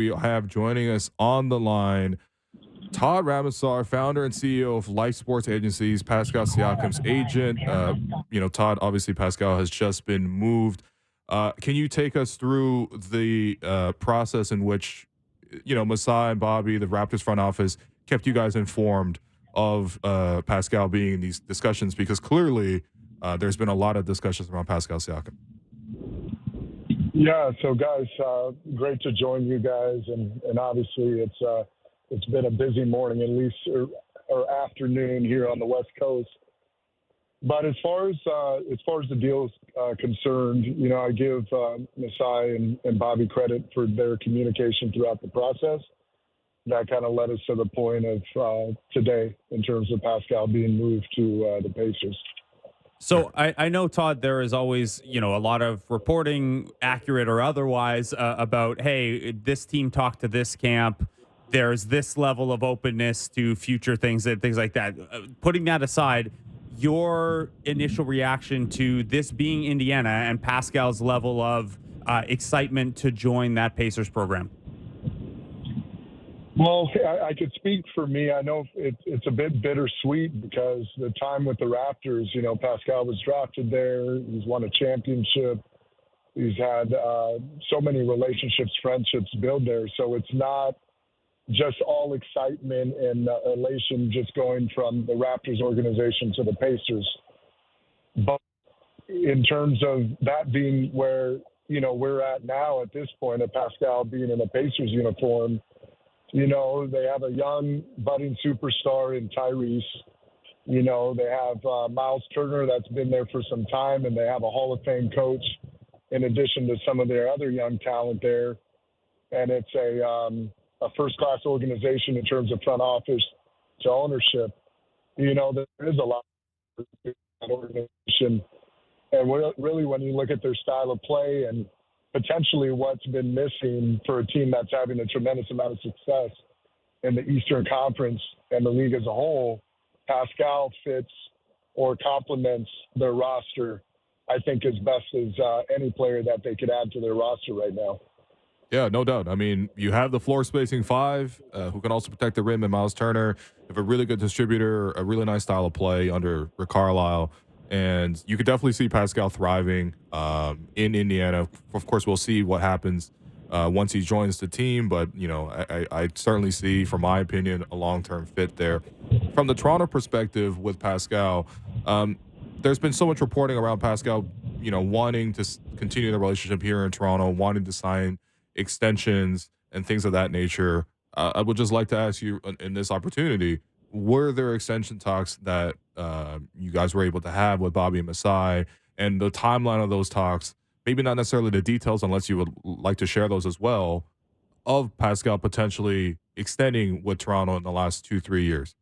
We have joining us on the line Todd Ramasar, founder and CEO of Life Sports Agencies, Pascal Siakam's agent. Todd, obviously Pascal has just been moved. Can you take us through the process in which, Masai and Bobby, the Raptors front office, kept you guys informed of Pascal being in these discussions? Because clearly there's been a lot of discussions around Pascal Siakam. Yeah, so guys, great to join you guys, and obviously it's been a busy morning, at least, or afternoon here on the West Coast. But as far as the deal is concerned, I give Masai and Bobby credit for their communication throughout the process. That kind of led us to the point of today in terms of Pascal being moved to the Pacers. So I know, Todd, there is always, a lot of reporting, accurate or otherwise, about, hey, this team talked to this camp. There's this level of openness to future things and things like that. Putting that aside, your initial reaction to this being Indiana and Pascal's level of excitement to join that Pacers program? Well, I could speak for me. I know it's a bit bittersweet because the time with the Raptors, Pascal was drafted there. He's won a championship. He's had so many relationships, friendships built there. So it's not just all excitement and elation just going from the Raptors organization to the Pacers. But in terms of that being where, we're at now at this point, of Pascal being in a Pacers uniform, they have a young budding superstar in Tyrese. They have Miles Turner that's been there for some time, and they have a Hall of Fame coach in addition to some of their other young talent there. And it's a first-class organization in terms of front office to ownership. There is a lot of that organization. And really, when you look at their style of play and potentially what's been missing for a team that's having a tremendous amount of success in the Eastern Conference and the league as a whole, Pascal fits or complements their roster, I think, as best as any player that they could add to their roster right now. Yeah, no doubt. I mean, you have the floor spacing five who can also protect the rim, and Miles Turner. You have a really good distributor, a really nice style of play under Rick Carlisle. And you could definitely see Pascal thriving in Indiana. Of course, we'll see what happens once he joins the team. But, I certainly see, from my opinion, a long-term fit there. From the Toronto perspective with Pascal, there's been so much reporting around Pascal, wanting to continue the relationship here in Toronto, wanting to sign extensions and things of that nature. I would just like to ask you in this opportunity, were there extension talks that you guys were able to have with Bobby and Masai, and the timeline of those talks, maybe not necessarily the details unless you would like to share those as well, of Pascal potentially extending with Toronto in the last 2-3 years?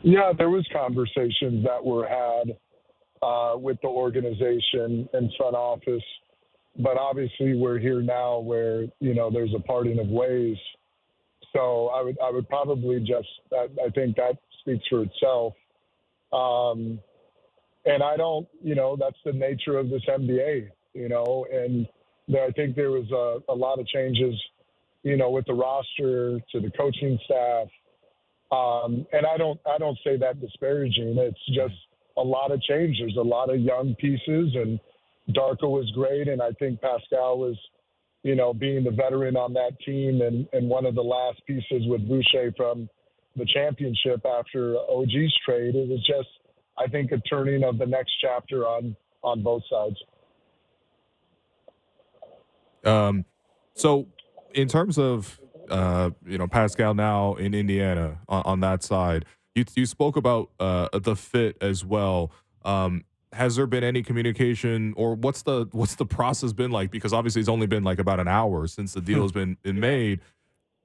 Yeah, there was conversations that were had with the organization and front office, but obviously we're here now where, there's a parting of ways. So I would probably just, I think that speaks for itself. And I don't, that's the nature of this NBA, and I think there was a lot of changes, with the roster to the coaching staff. And I don't say that disparaging. It's just a lot of change. There's a lot of young pieces, and Darko was great. And I think Pascal was, being the veteran on that team and one of the last pieces with Boucher from the championship after OG's trade. It was just, I think, a turning of the next chapter on both sides. So in terms of, Pascal now in Indiana on that side, you spoke about the fit as well. Has there been any communication, or what's the process been like? Because obviously it's only been like about an hour since the deal has been made.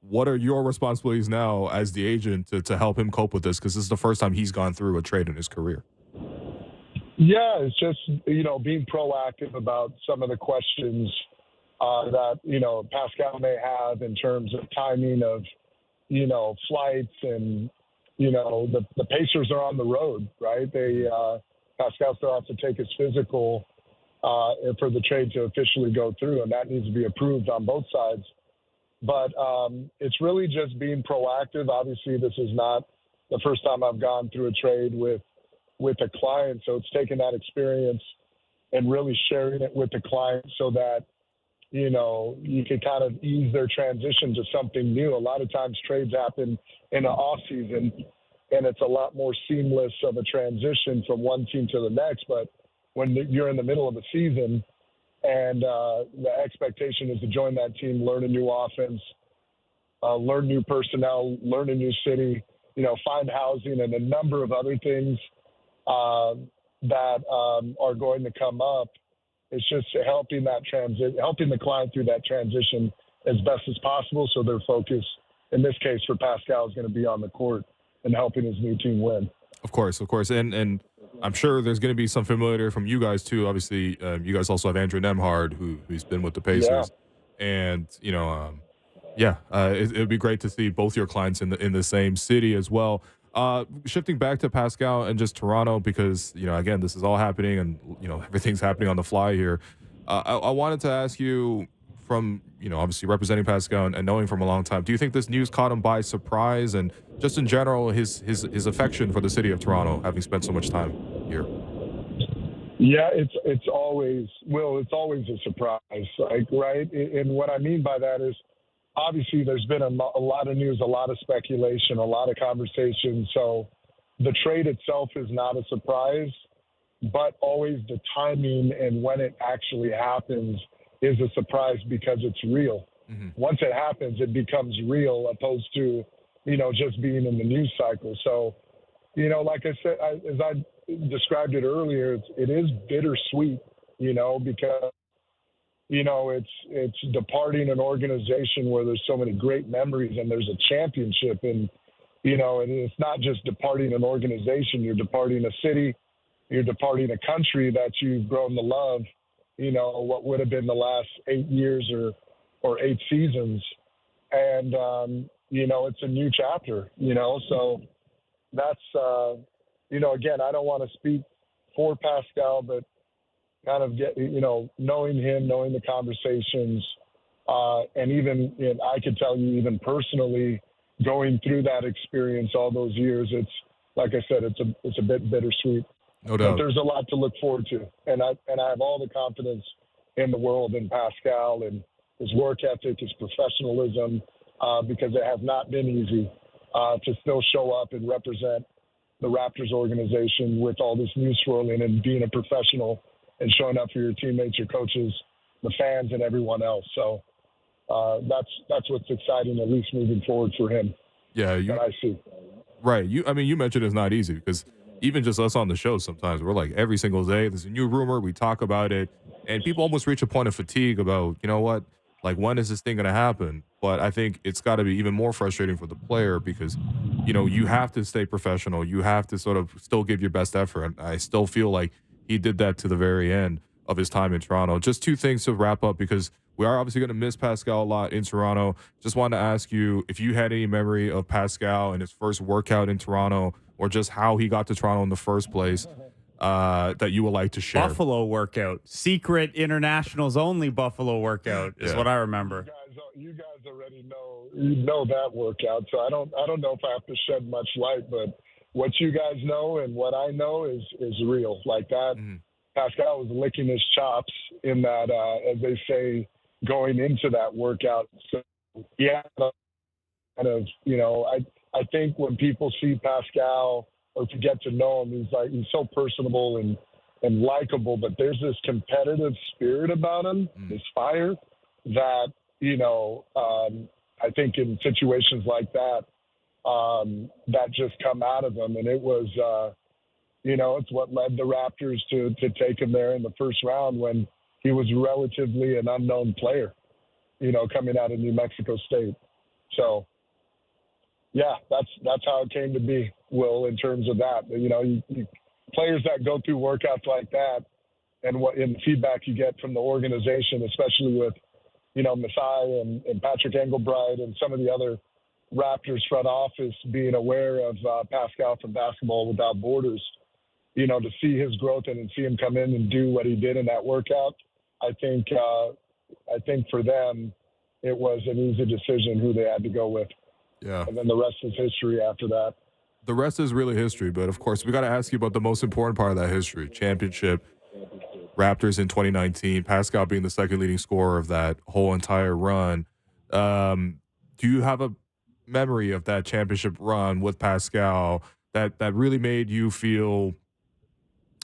What are your responsibilities now as the agent to help him cope with this? Because this is the first time he's gone through a trade in his career. Yeah, it's just, being proactive about some of the questions that, Pascal may have in terms of timing of, flights and, the Pacers are on the road, right? Pascal still has to take his physical for the trade to officially go through, and that needs to be approved on both sides. But it's really just being proactive. Obviously, this is not the first time I've gone through a trade with a client, so it's taking that experience and really sharing it with the client so that you can kind of ease their transition to something new. A lot of times trades happen in the off season, and it's a lot more seamless of a transition from one team to the next. But when you're in the middle of a season and the expectation is to join that team, learn a new offense, learn new personnel, learn a new city, find housing and a number of other things that are going to come up. It's just helping the client through that transition as best as possible. So their focus, in this case for Pascal, is going to be on the court and helping his new team win. Of course, and I'm sure there's going to be some familiarity from you guys too. Obviously, you guys also have Andrew Nemhard, who's been with the Pacers, and it'd be great to see both your clients in the same city as well. Shifting back to Pascal and just Toronto, because again, this is all happening, and everything's happening on the fly here. I wanted to ask you, from obviously representing Pascal and knowing from a long time, do you think this news caught him by surprise, and just in general his affection for the city of Toronto, having spent so much time here? Yeah, it's always a surprise, right? And what I mean by that is, obviously, there's been a lot of news, a lot of speculation, a lot of conversation. So the trade itself is not a surprise, but always the timing and when it actually happens is a surprise because it's real. Mm-hmm. Once it happens, it becomes real, opposed to, just being in the news cycle. So, like I said, as I described it earlier, it is bittersweet, because it's departing an organization where there's so many great memories and there's a championship, and and it's not just departing an organization. You're departing a city, you're departing a country that you've grown to love. What would have been the last 8 years or 8 seasons, and it's a new chapter. So that's again, I don't want to speak for Pascal, but kind of knowing him, knowing the conversations, and even I could tell you, even personally, going through that experience all those years, it's like I said, it's a bit bittersweet. No doubt. But there's a lot to look forward to, and I have all the confidence in the world in Pascal and his work ethic, his professionalism, because it has not been easy to still show up and represent the Raptors organization with all this news swirling and being a professional and showing up for your teammates, your coaches, the fans, and everyone else. So that's what's exciting, at least moving forward for him. Yeah, that I see. Right. You mentioned it's not easy, because even just us on the show, sometimes we're like, every single day there's a new rumor, we talk about it, and people almost reach a point of fatigue about, like, when is this thing going to happen? But I think it's got to be even more frustrating for the player, because you have to stay professional, you have to sort of still give your best effort, and I still feel like he did that to the very end of his time in Toronto. Just 2 things to wrap up, because we are obviously going to miss Pascal a lot in Toronto. Just wanted to ask you if you had any memory of Pascal and his first workout in Toronto, or just how he got to Toronto in the first place, that you would like to share. Buffalo workout. Secret internationals only Buffalo workout is what I remember. You guys already know that workout, so I don't know if I have to shed much light, but what you guys know and what I know is real. Like that, Pascal was licking his chops in that, as they say, going into that workout. So yeah, kind of, I think when people see Pascal or to get to know him, he's so personable and likable, but there's this competitive spirit about him, this fire that, I think in situations like that, that just come out of him. And it was, it's what led the Raptors to take him there in the first round when he was relatively an unknown player, coming out of New Mexico State. So, yeah, that's how it came to be, Will, in terms of that. Players that go through workouts like that, and the feedback you get from the organization, especially with, Masai and Patrick Engelbright and some of the other Raptors front office being aware of Pascal from Basketball Without Borders, to see his growth and see him come in and do what he did in that workout, I think for them, it was an easy decision who they had to go with. Yeah. And then the rest is history after that. The rest is really history, but of course, we got to ask you about the most important part of that history: championship. Raptors in 2019. Pascal being the second leading scorer of that whole entire run. Do you have a memory of that championship run with Pascal that really made you feel,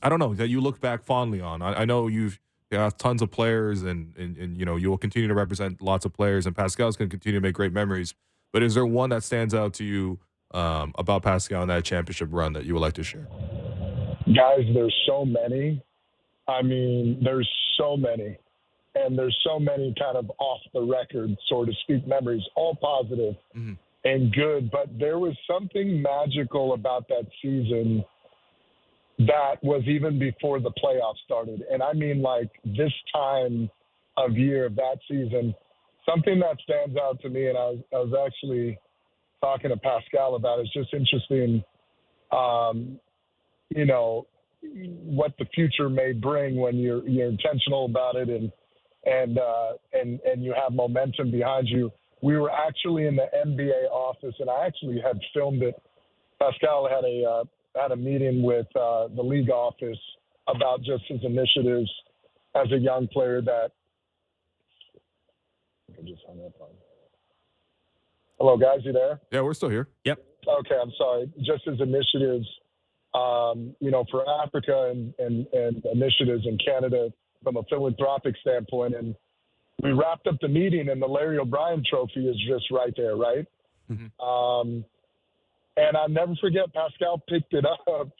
I don't know, that you look back fondly on? I know you've got tons of players, and you know you will continue to represent lots of players, and Pascal's going to continue to make great memories. But is there one that stands out to you about Pascal in that championship run that you would like to share? Guys, there's so many. I mean, there's so many. And there's so many kind of off the record, so to speak, memories, all positive and good. But there was something magical about that season that was even before the playoffs started. And I mean, like, this time of year of that season, something that stands out to me, and I was actually talking to Pascal about, it's just interesting, you know, what the future may bring when you're intentional about it and you have momentum behind you. We were actually in the NBA office, and I actually had filmed it. Pascal had a meeting with the league office about just his initiatives as a young player that I just hung up on. Hello, guys, you there? Yeah, we're still here. Yep. Okay, I'm sorry. Just his initiatives, you know, for Africa and initiatives in Canada from a philanthropic standpoint. And we wrapped up the meeting, and the Larry O'Brien trophy is just right there, right? And I'll never forget, Pascal picked it up,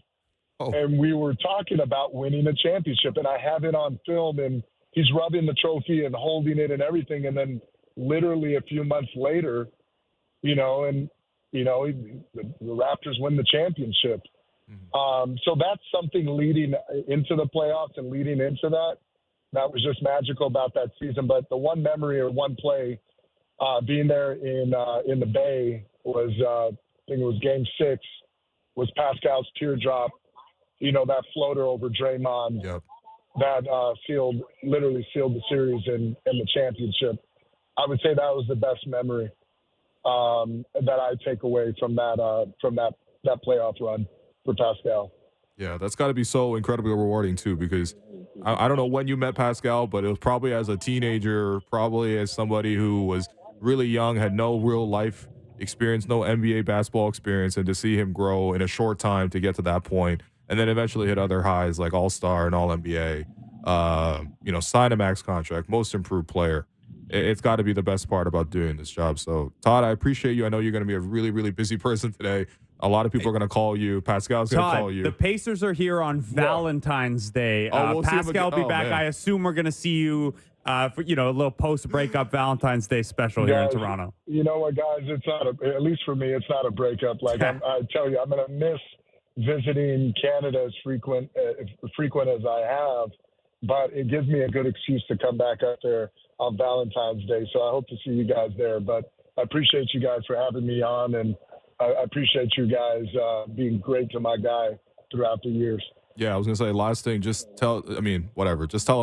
and we were talking about winning a championship. And I have it on film, and he's rubbing the trophy and holding it and everything. And then literally a few months later, you know, the Raptors win the championship. So that's something leading into the playoffs and leading into that. That was just magical about that season. But the one memory or one play, being there in the Bay was, I think it was Game 6, was Pascal's teardrop. You know, that floater over Draymond that literally sealed the series and the championship. I would say that was the best memory that I take away from that playoff run for Pascal. Yeah, that's got to be so incredibly rewarding too, because I don't know when you met Pascal, but it was probably as a teenager, probably as somebody who was really young, had no real life experience, no NBA basketball experience, and to see him grow in a short time to get to that point, and then eventually hit other highs like All-Star and All-NBA, you know, sign a max contract, most improved player. It's got to be the best part about doing this job. So, Todd, I appreciate you. I know you're going to be a really, really busy person today. A lot of people are going to call you. Pascal's going to call you. The Pacers are here on Valentine's Day. We'll Pascal will be back. Man. I assume we're going to see you for, you know, a little post-breakup Valentine's Day special here in Toronto. You know what, guys? It's not at least for me, it's not a breakup. Like I tell you, I'm going to miss visiting Canada as frequent as I have, but it gives me a good excuse to come back up there on Valentine's Day. So I hope to see you guys there. But I appreciate you guys for having me on, and I appreciate you guys being great to my guy throughout the years. Yeah, I was going to say, last thing, just tell him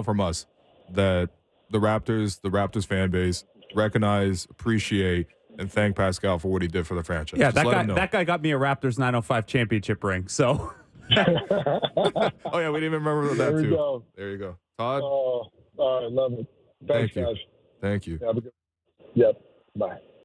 from us that the Raptors fan base recognize, appreciate, and thank Pascal for what he did for the franchise. Yeah, just that guy got me a Raptors 905 championship ring. So. Oh, yeah, we didn't even remember that, too. Go. There you go. Todd? Oh, I love it. Thanks, guys. Thank you. Have a good. Yep. Bye.